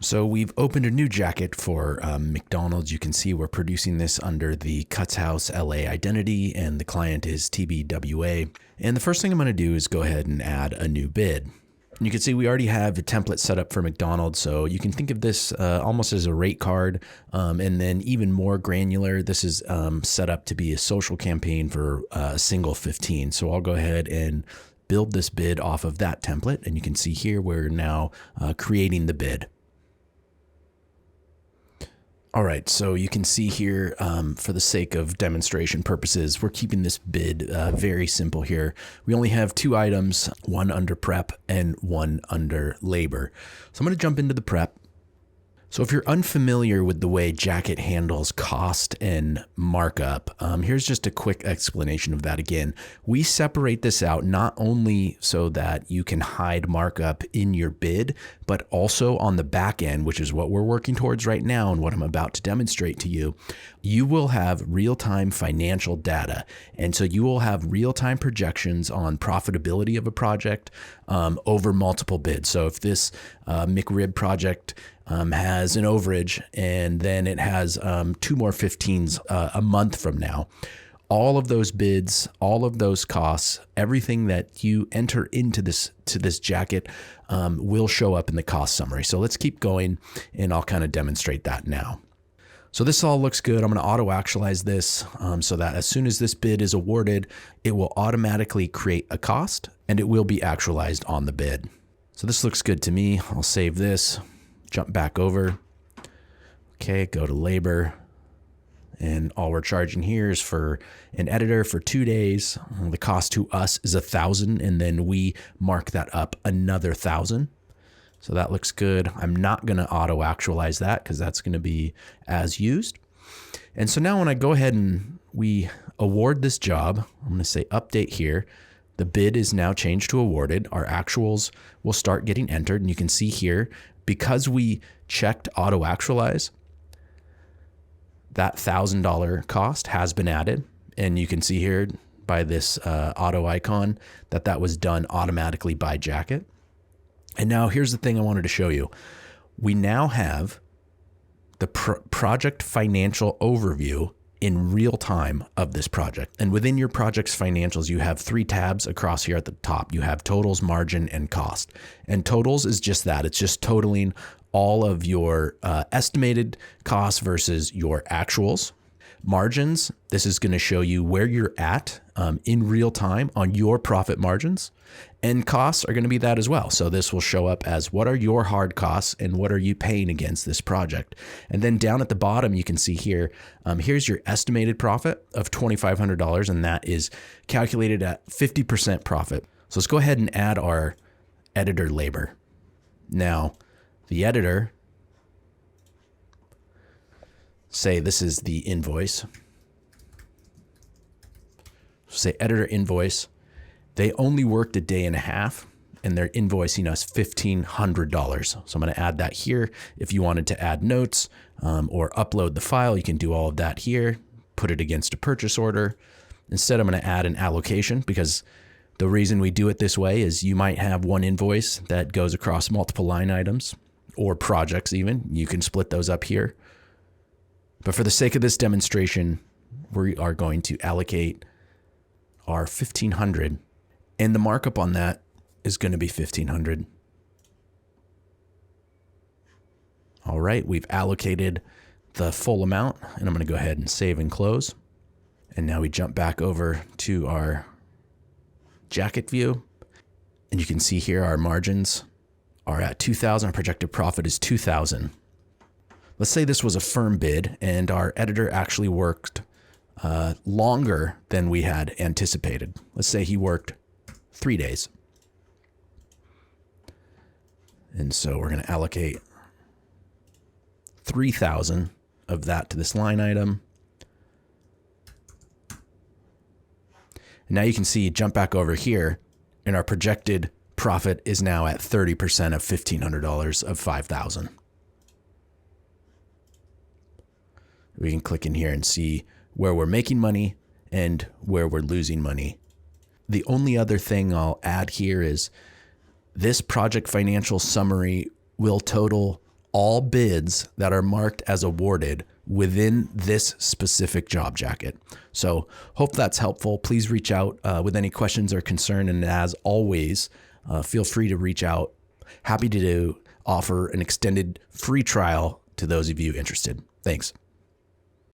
So we've opened a new jacket for McDonald's. You can see we're producing this under the Cuts House LA identity, and the client is TBWA. And the first thing I'm going to do is go ahead and add a new bid. And you can see we already have a template set up for McDonald's, so you can think of this almost as a rate card, and then even more granular, this is set up to be a social campaign for a single 15. So I'll go ahead and build this bid off of that template, and you can see here we're now creating the bid. All right, so you can see here, for the sake of demonstration purposes, we're keeping this bid very simple here. We only have 2 items, one under prep and one under labor. So I'm going to jump into the prep. So if you're unfamiliar with the way Jaket handles cost and markup, here's just a quick explanation of that again. We separate this out not only so that you can hide markup in your bid, but also on the back end, which is what we're working towards right now and what I'm about to demonstrate to you. You will have real-time financial data. And so you will have real-time projections on profitability of a project over multiple bids. So if this McRib project has an overage and then it has 2 more 15s a month from now, all of those bids, all of those costs, everything that you enter into this jacket will show up in the cost summary. So let's keep going and I'll kind of demonstrate that now. So this all looks good. I'm going to auto actualize this so that as soon as this bid is awarded, it will automatically create a cost and it will be actualized on the bid. So this looks good to me. I'll save this, jump back over. Okay, go to labor. And all we're charging here is for an editor for 2 days. The cost to us is $1,000, and then we mark that up another $1,000. So that looks good. I'm not going to auto actualize that because that's going to be as used. And so now when I go ahead and we award this job, I'm going to say update here. The bid is now changed to awarded. Our actuals will start getting entered. And you can see here, because we checked auto actualize, that $1,000 cost has been added. And you can see here by this auto icon that was done automatically by Jaket. And now here's the thing I wanted to show you. We now have the project financial overview in real time of this project. And within your project's financials, you have 3 tabs across here at the top. You have totals, margin, and cost. And totals is just that. It's just totaling all of your estimated costs versus your actuals. Margins, this is going to show you where you're at in real time on your profit margins. And costs are going to be that as well. So this will show up as what are your hard costs and what are you paying against this project. And then down at the bottom, you can see here, here's your estimated profit of $2,500, and that is calculated at 50% profit. So let's go ahead and add our editor labor. Now, the editor, say this is the invoice. Say editor invoice. They only worked a day and a half and they're invoicing us $1,500. So I'm going to add that here. If you wanted to add notes or upload the file, you can do all of that here, put it against a purchase order. Instead, I'm going to add an allocation because the reason we do it this way is you might have one invoice that goes across multiple line items or projects even. You can split those up here. But for the sake of this demonstration, we are going to allocate our $1,500, and the markup on that is going to be $1,500. All right, we've allocated the full amount, and I'm going to go ahead and save and close. And now we jump back over to our Jaket view, and you can see here our margins are at 2,000. Our projected profit is 2,000. Let's say this was a firm bid and our editor actually worked longer than we had anticipated. Let's say he worked 3 days. And so we're going to allocate 3,000 of that to this line item. And now you can see, jump back over here, and our projected profit is now at 30% of $1,500 of 5,000. We can click in here and see where we're making money and where we're losing money. The only other thing I'll add here is this project financial summary will total all bids that are marked as awarded within this specific job jacket. So hope that's helpful. Please reach out with any questions or concern. And as always, feel free to reach out. Happy to offer an extended free trial to those of you interested. Thanks.